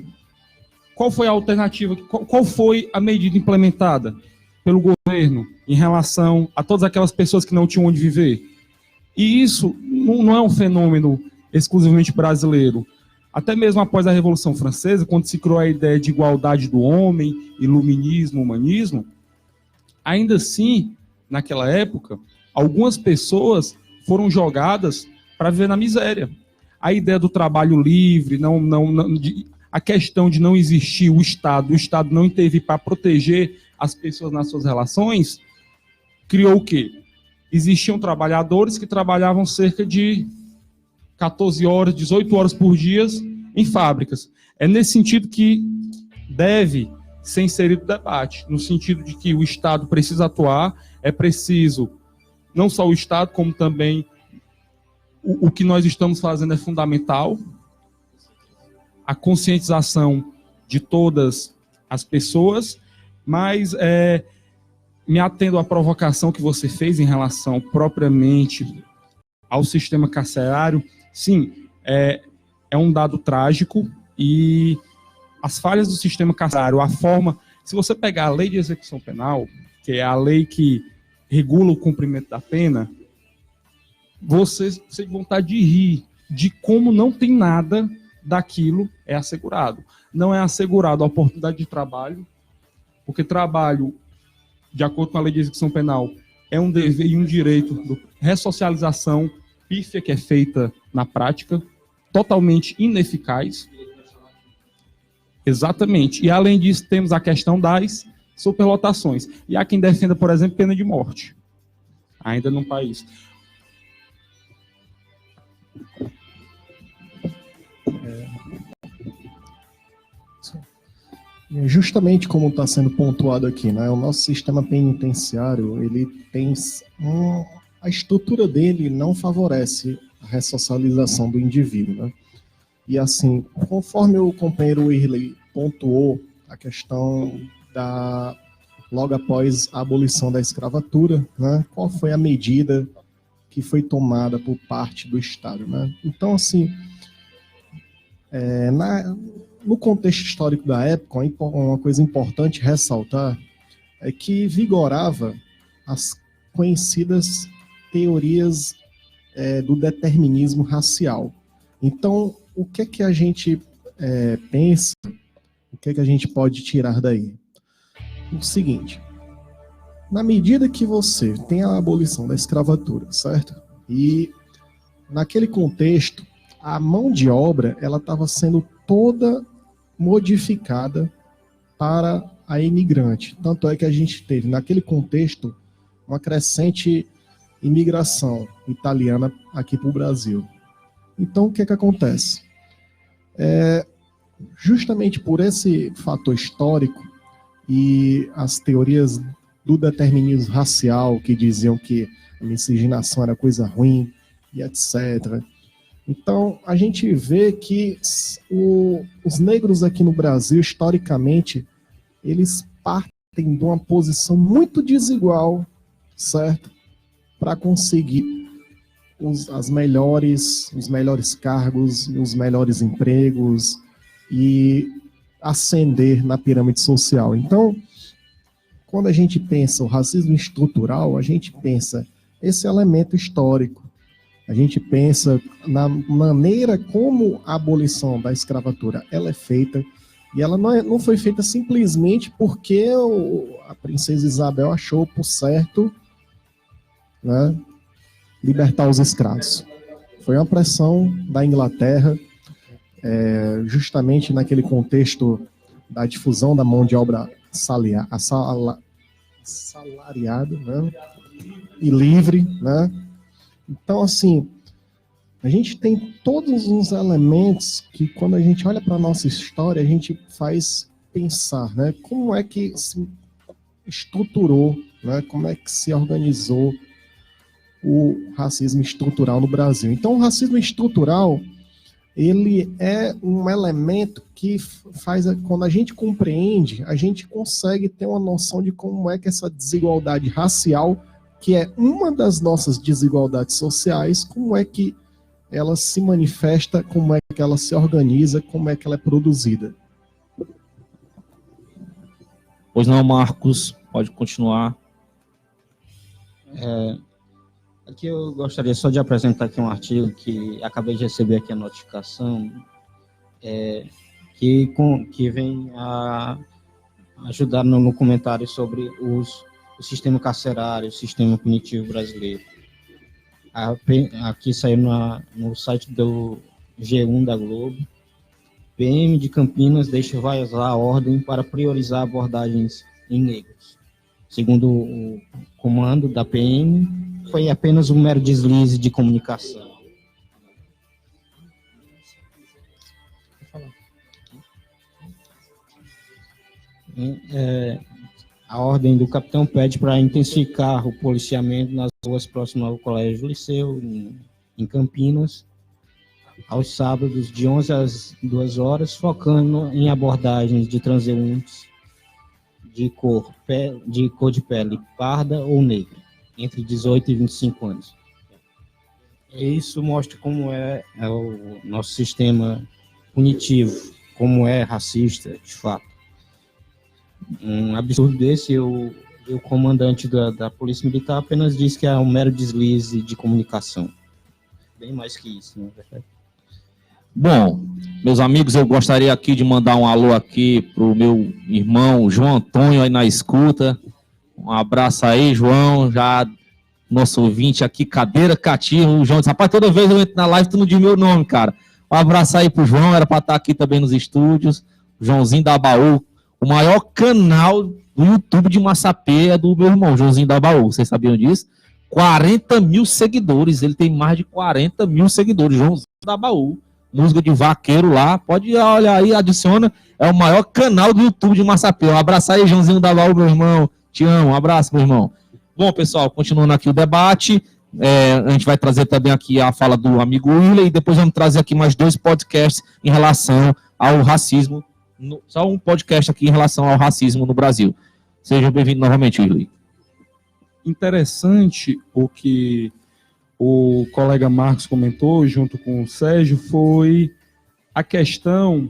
qual foi a alternativa, qual foi a medida implementada pelo governo em relação a todas aquelas pessoas que não tinham onde viver? E isso não é um fenômeno exclusivamente brasileiro. Até mesmo após a Revolução Francesa, quando se criou a ideia de igualdade do homem, iluminismo, humanismo, ainda assim, naquela época, algumas pessoas foram jogadas para viver na miséria. A ideia do trabalho livre, a questão de não existir o Estado não intervir para proteger as pessoas nas suas relações, criou o quê? Existiam trabalhadores que trabalhavam cerca de 14 horas, 18 horas por dia em fábricas. É nesse sentido que deve ser inserido o debate, no sentido de que o Estado precisa atuar, é preciso, não só o Estado, como também o que nós estamos fazendo é fundamental, a conscientização de todas as pessoas, mas me atendo à provocação que você fez em relação propriamente ao sistema carcerário. Sim, é um dado trágico e as falhas do sistema carcerário, a forma... Se você pegar a lei de execução penal, que é a lei que regula o cumprimento da pena, você tem vontade de rir de como não tem nada daquilo é assegurado. Não é assegurado a oportunidade de trabalho, porque trabalho, de acordo com a lei de execução penal, é um dever e um direito. Ressocialização pífia que é feita na prática, totalmente ineficaz. Exatamente. E, além disso, temos a questão das superlotações. E há quem defenda, por exemplo, pena de morte, ainda no país.
Justamente como está sendo pontuado aqui, né? O nosso sistema penitenciário, ele tem a estrutura dele não favorece a ressocialização do indivíduo, né? E assim, conforme o companheiro Irley pontuou a questão logo após a abolição da escravatura, né? Qual foi a medida que foi tomada por parte do Estado, né? Então, assim, no contexto histórico da época, uma coisa importante ressaltar é que vigorava as conhecidas teorias do determinismo racial. Então, o que é que a gente pensa, o que é que a gente pode tirar daí? O seguinte, na medida que você tem a abolição da escravatura, certo? E naquele contexto, a mão de obra ela estava sendo toda modificada para a imigrante. Tanto é que a gente teve, naquele contexto, uma crescente imigração italiana aqui para o Brasil. Então, o que é que acontece? Justamente por esse fator histórico e as teorias do determinismo racial, que diziam que a miscigenação era coisa ruim, e etc. Então, a gente vê que os negros aqui no Brasil, historicamente, eles partem de uma posição muito desigual, certo? Para conseguir os melhores cargos, os melhores empregos e ascender na pirâmide social. Então, quando a gente pensa o racismo estrutural, a gente pensa esse elemento histórico. A gente pensa na maneira como a abolição da escravatura ela é feita, e ela não foi feita simplesmente porque a princesa Isabel achou por certo, né, libertar os escravos. Foi uma pressão da Inglaterra, justamente naquele contexto da difusão da mão de obra assalariada, né, e livre, né? Então, assim, a gente tem todos os elementos que, quando a gente olha para a nossa história, a gente faz pensar, né? Como é que se estruturou, né? Como é que se organizou o racismo estrutural no Brasil. Então, o racismo estrutural, ele é um elemento que faz, quando a gente compreende, a gente consegue ter uma noção de como é que essa desigualdade racial, que é uma das nossas desigualdades sociais, como é que ela se manifesta, como é que ela se organiza, como é que ela é produzida.
Pois não, Marcos, pode continuar.
Aqui eu gostaria só de apresentar aqui um artigo que acabei de receber aqui a notificação, que vem a ajudar no comentário sobre o sistema carcerário, o sistema punitivo brasileiro. Aqui saiu no site do G1 da Globo. PM de Campinas deixa vazar a ordem para priorizar abordagens em negros. Segundo o comando da PM, foi apenas um mero deslize de comunicação. A ordem do capitão pede para intensificar o policiamento nas ruas próximas ao Colégio do Liceu, em Campinas, aos sábados, de 11 às 2 horas, focando em abordagens de transeuntes de cor de pele parda ou negra, entre 18 e 25 anos. Isso mostra como é o nosso sistema punitivo, como é racista, de fato. Um absurdo desse, o comandante da Polícia Militar apenas diz que é um mero deslize de comunicação. Bem mais que isso, na verdade.
Bom, meus amigos, eu gostaria aqui de mandar um alô aqui pro meu irmão João Antônio aí na escuta. Um abraço aí, João, já nosso ouvinte aqui, cadeira cativa. O João disse, rapaz, toda vez eu entro na live, tu não diz meu nome, cara. Um abraço aí pro João, era para estar aqui também nos estúdios. Joãozinho da Baú, o maior canal do YouTube de Massapê é do meu irmão, Joãozinho da Baú. Vocês sabiam disso? 40 mil seguidores, ele tem mais de 40 mil seguidores, Joãozinho da Baú. Música de vaqueiro lá, pode olhar aí, adiciona, é o maior canal do YouTube de Massapê. Um abraço aí, Joãozinho da Baú, meu irmão, te amo, um abraço, meu irmão. Bom, pessoal, continuando aqui o debate, a gente vai trazer também aqui a fala do amigo William e depois vamos trazer aqui mais 2 podcasts em relação ao racismo, só um podcast aqui em relação ao racismo no Brasil. Seja bem-vindo novamente, William.
Interessante o que o colega Marcos comentou, junto com o Sérgio, foi a questão,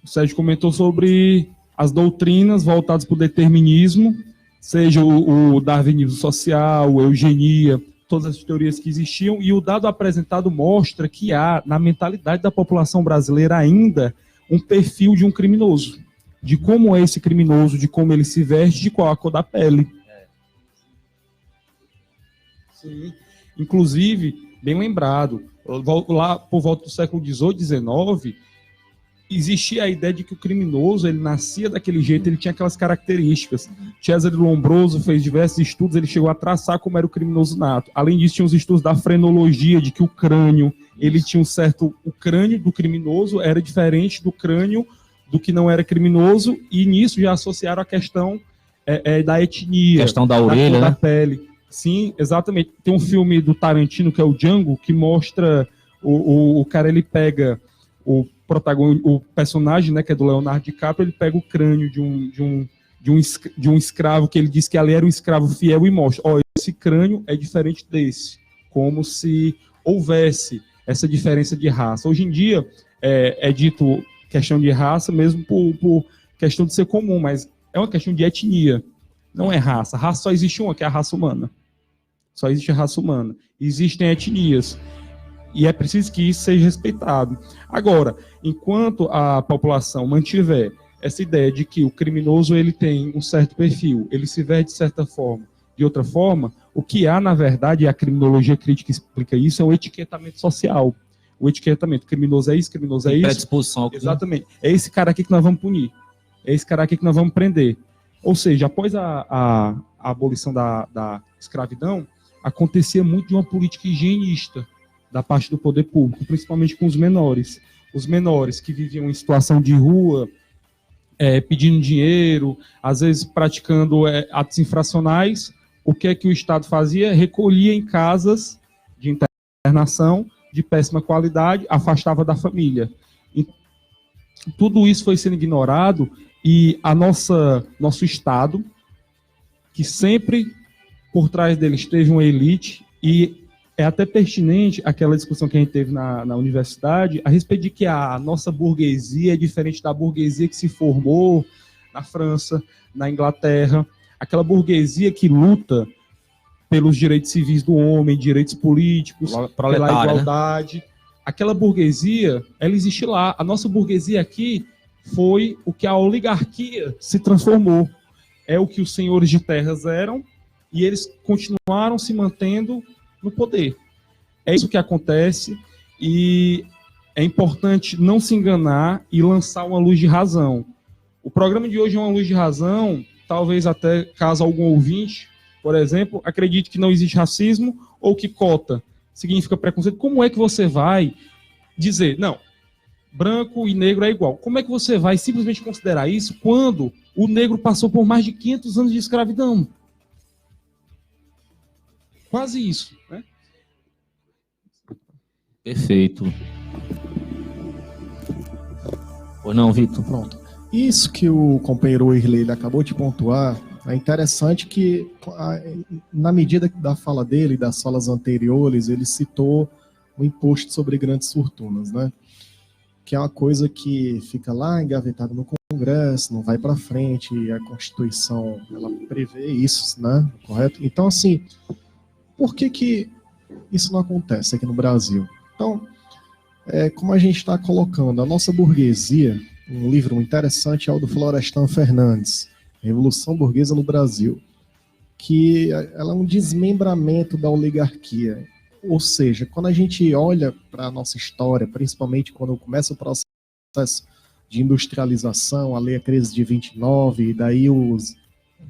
o Sérgio comentou sobre as doutrinas voltadas para o determinismo, seja o darwinismo social, a eugenia, todas as teorias que existiam, e o dado apresentado mostra que há, na mentalidade da população brasileira ainda, um perfil de um criminoso, de como é esse criminoso, de como ele se veste, de qual a cor da pele. Sim. Inclusive, bem lembrado, lá por volta do século XVIII, XIX, existia a ideia de que o criminoso, ele nascia daquele jeito, ele tinha aquelas características. Cesare Lombroso fez diversos estudos, ele chegou a traçar como era o criminoso nato. Além disso, tinha os estudos da frenologia, de que o crânio, ele tinha um certo... O crânio do criminoso era diferente do crânio do que não era criminoso, e nisso já associaram a questão da etnia,
Questão da orelha,
cor da
né?
pele. Sim, exatamente. Tem um filme do Tarantino, que é o Django, que mostra o cara, ele pega o personagem, né, que é do Leonardo DiCaprio, ele pega o crânio de um escravo, que ele diz que ali era um escravo fiel, e mostra, esse crânio é diferente desse, como se houvesse essa diferença de raça. Hoje em dia é dito questão de raça mesmo por questão de ser comum, mas é uma questão de etnia, não é raça. Raça só existe uma, que é a raça humana. Só existe a raça humana. Existem etnias. E é preciso que isso seja respeitado. Agora, enquanto a população mantiver essa ideia de que o criminoso ele tem um certo perfil, ele se vê de certa forma, de outra forma, o que há, na verdade, e a criminologia crítica explica isso, é o etiquetamento social. O etiquetamento, criminoso é isso, criminoso é isso.
Predisposição ao crime.
Exatamente. É esse cara aqui que nós vamos punir. É esse cara aqui que nós vamos prender. Ou seja, após a abolição da escravidão, acontecia muito de uma política higienista da parte do poder público, principalmente com os menores. Os menores que viviam em situação de rua, pedindo dinheiro, às vezes praticando atos infracionais, o que é que o Estado fazia? Recolhia em casas de internação de péssima qualidade, afastava da família. E tudo isso foi sendo ignorado, e nosso Estado, que sempre por trás deles teve uma elite, e é até pertinente aquela discussão que a gente teve na universidade a respeito de que a nossa burguesia é diferente da burguesia que se formou na França, na Inglaterra, aquela burguesia que luta pelos direitos civis do homem, direitos políticos, pela igualdade. Né? Aquela burguesia, ela existe lá. A nossa burguesia aqui foi o que a oligarquia se transformou. É o que os senhores de terras eram, e eles continuaram se mantendo no poder. É isso que acontece, e é importante não se enganar e lançar uma luz de razão. O programa de hoje é uma luz de razão, talvez até caso algum ouvinte, por exemplo, acredite que não existe racismo, ou que cota significa preconceito. Como é que você vai dizer, não, branco e negro é igual? Como é que você vai simplesmente considerar isso quando o negro passou por mais de 500 anos de escravidão? Quase isso, né?
Perfeito. Ou não, Vitor?
Pronto. Isso que o companheiro Irley ele acabou de pontuar, é interessante que, na medida da fala dele, das falas anteriores, ele citou o imposto sobre grandes fortunas, né? Que é uma coisa que fica lá engavetada no Congresso, não vai para frente, e a Constituição ela prevê isso, né? Correto? Então, assim, por que isso não acontece aqui no Brasil? Então, como a gente está colocando, a nossa burguesia, um livro interessante é o do Florestan Fernandes, Revolução Burguesa no Brasil, que ela é um desmembramento da oligarquia. Ou seja, quando a gente olha para a nossa história, principalmente quando começa o processo de industrialização, ali a crise de 29, e daí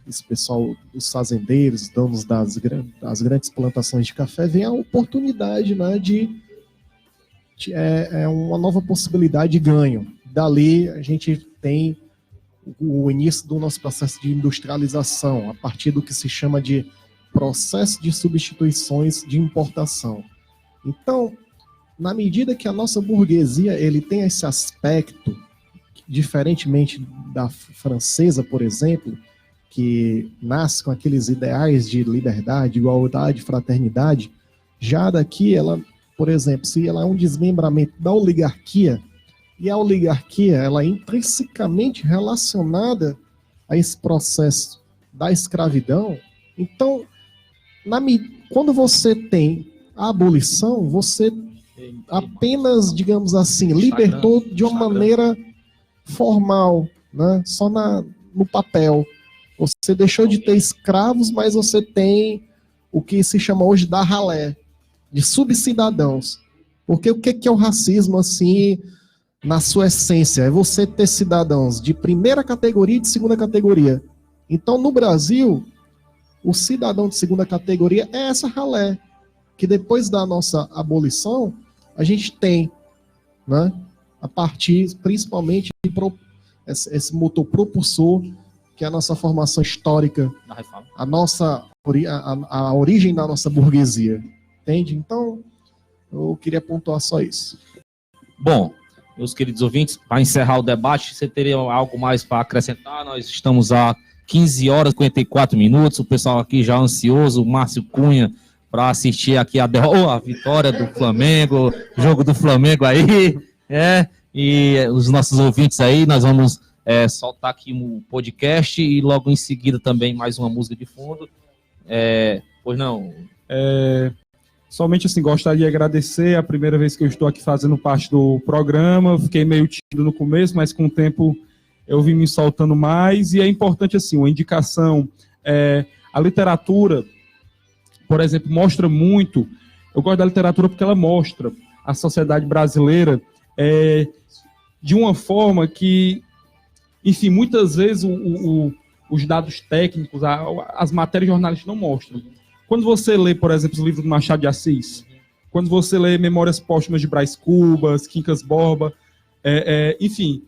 esse pessoal, os fazendeiros, donos das grandes plantações de café, vem a oportunidade, né, uma nova possibilidade de ganho. Dali a gente tem o início do nosso processo de industrialização, a partir do que se chama de processo de substituições de importação. Então, na medida que a nossa burguesia ele tem esse aspecto, diferentemente da francesa, por exemplo, que nasce com aqueles ideais de liberdade, igualdade, fraternidade, já daqui ela, por exemplo, se ela é um desmembramento da oligarquia, e a oligarquia ela é intrinsecamente relacionada a esse processo da escravidão, então quando você tem a abolição, você apenas, digamos assim, libertou de uma maneira formal, né? Só no papel. Você deixou de ter escravos, mas você tem o que se chama hoje da ralé, de subcidadãos. Porque o que é o racismo, assim, na sua essência? É você ter cidadãos de primeira categoria e de segunda categoria. Então, no Brasil, o cidadão de segunda categoria é essa ralé, que depois da nossa abolição, a gente tem, né, a partir, principalmente, esse motor propulsor, que é a nossa formação histórica, a origem da nossa burguesia. Entende? Então, eu queria pontuar só isso.
Bom, meus queridos ouvintes, para encerrar o debate, você teria algo mais para acrescentar? Nós estamos a 15 horas e 54 minutos, o pessoal aqui já ansioso, o Márcio Cunha, para assistir aqui a vitória do Flamengo, jogo do Flamengo aí, e os nossos ouvintes aí, nós vamos soltar aqui um podcast e logo em seguida também mais uma música de fundo. Pois não?
Somente assim, gostaria de agradecer, a primeira vez que eu estou aqui fazendo parte do programa, eu fiquei meio tímido no começo, mas com o tempo eu vim me soltando mais, e é importante assim, uma indicação, a literatura, por exemplo, mostra muito, eu gosto da literatura porque ela mostra a sociedade brasileira de uma forma que, enfim, muitas vezes os dados técnicos, as matérias jornalistas não mostram. Quando você lê, por exemplo, os livros do Machado de Assis, quando você lê Memórias Póstumas de Brás Cubas, Quincas Borba, enfim,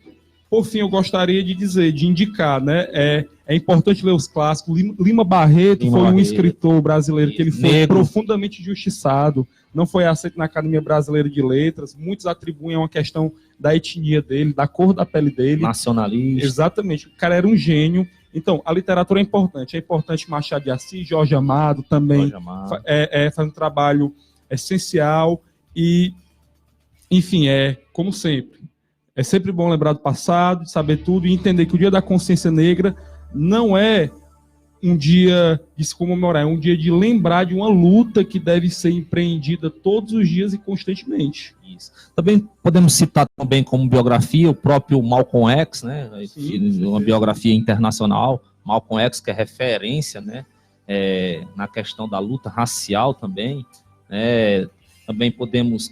por fim, eu gostaria de dizer, de indicar, né, é importante ler os clássicos. Lima Barreto foi um escritor brasileiro que ele foi profundamente injustiçado, não foi aceito na Academia Brasileira de Letras, muitos atribuem a uma questão da etnia dele, da cor da pele dele.
Nacionalista.
Exatamente, o cara era um gênio. Então, a literatura é importante Machado de Assis, Jorge Amado também faz um trabalho essencial e, enfim, como sempre, é sempre bom lembrar do passado, saber tudo e entender que o Dia da Consciência Negra não é um dia de se comemorar, é um dia de lembrar de uma luta que deve ser empreendida todos os dias e constantemente.
Isso. Também podemos citar também como biografia o próprio Malcolm X, né? Sim. Uma biografia internacional, Malcolm X, que é referência, né? Na questão da luta racial também. Também podemos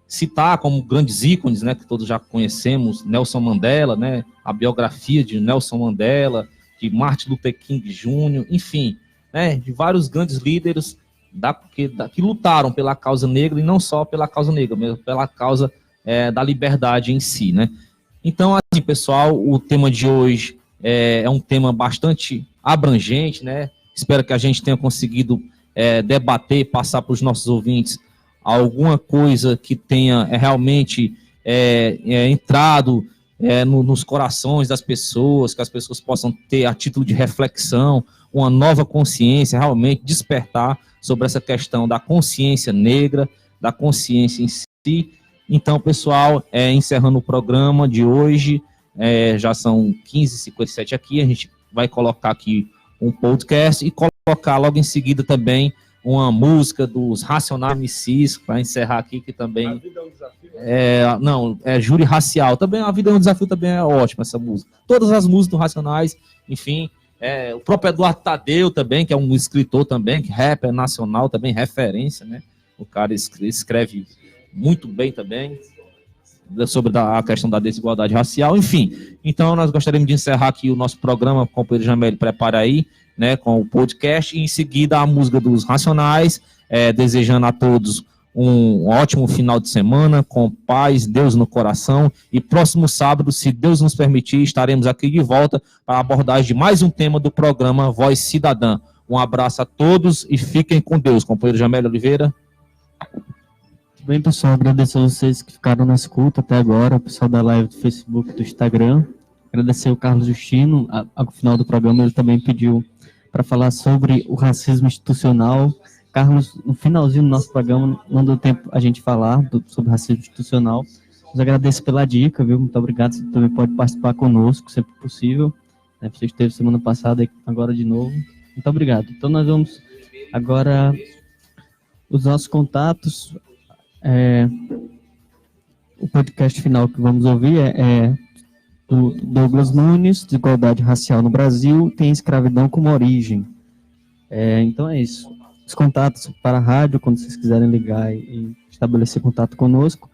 citar como grandes ícones, né, que todos já conhecemos, Nelson Mandela, né, a biografia de Nelson Mandela, de Martin Luther King Jr., enfim, né, de vários grandes líderes que lutaram pela causa negra, e não só pela causa negra, mas pela causa da liberdade em si, né. Então, assim, pessoal, o tema de hoje é um tema bastante abrangente, né, espero que a gente tenha conseguido debater, passar para os nossos ouvintes alguma coisa que tenha realmente entrado nos corações das pessoas, que as pessoas possam ter a título de reflexão, uma nova consciência, realmente despertar sobre essa questão da consciência negra, da consciência em si. Então, pessoal, encerrando o programa de hoje, já são 15h57 aqui, a gente vai colocar aqui um podcast e colocar logo em seguida também uma música dos Racionais MCs, para encerrar aqui, que também... A Vida é um Desafio? Júri Racial. Também A Vida é um Desafio também é ótima, essa música. Todas as músicas dos Racionais, enfim. O próprio Eduardo Tadeu também, que é um escritor também, que rapper nacional também, referência, né? O cara escreve muito bem também sobre a questão da desigualdade racial, enfim. Então, nós gostaríamos de encerrar aqui o nosso programa, o companheiro Jamel prepara aí, né, com o podcast, e em seguida a música dos Racionais, desejando a todos um ótimo final de semana, com paz, Deus no coração, e próximo sábado, se Deus nos permitir, estaremos aqui de volta para a abordagem de mais um tema do programa Voz Cidadã. Um abraço a todos e fiquem com Deus. Companheiro Jamel Oliveira.
Bem, pessoal, agradecer a vocês que ficaram na escuta até agora, o pessoal da live do Facebook e do Instagram. Agradecer o Carlos Justino, ao final do programa ele também pediu para falar sobre o racismo institucional. Carlos, no finalzinho do nosso programa, não deu tempo a gente falar sobre racismo institucional. Nos agradeço pela dica, viu? Muito obrigado. Você também pode participar conosco, sempre possível. Você esteve semana passada e agora de novo. Muito obrigado. Então, nós vamos Agora, os nossos contatos, o podcast final que vamos ouvir é do Douglas Nunes, Desigualdade Racial no Brasil, tem escravidão como origem. Então é isso. Os contatos para a rádio, quando vocês quiserem ligar e estabelecer contato conosco,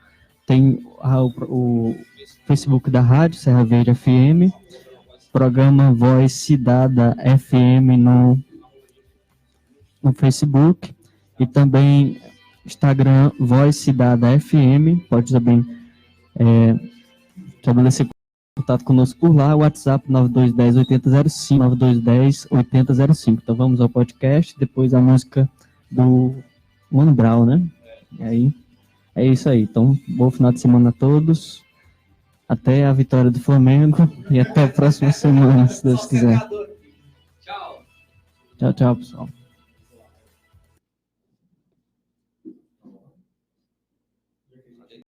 tem o Facebook da rádio, Serra Verde FM, programa Voz Cidada FM no Facebook, e também Instagram Voz Cidada FM, pode também estabelecer contato conosco por lá, WhatsApp 9210-8005, 9210-8005. Então vamos ao podcast, depois a música do Mano Brown, né? E aí, é isso aí. Então, bom final de semana a todos. Até a vitória do Flamengo e até a próxima semana, se Deus quiser. Tchau, tchau, pessoal.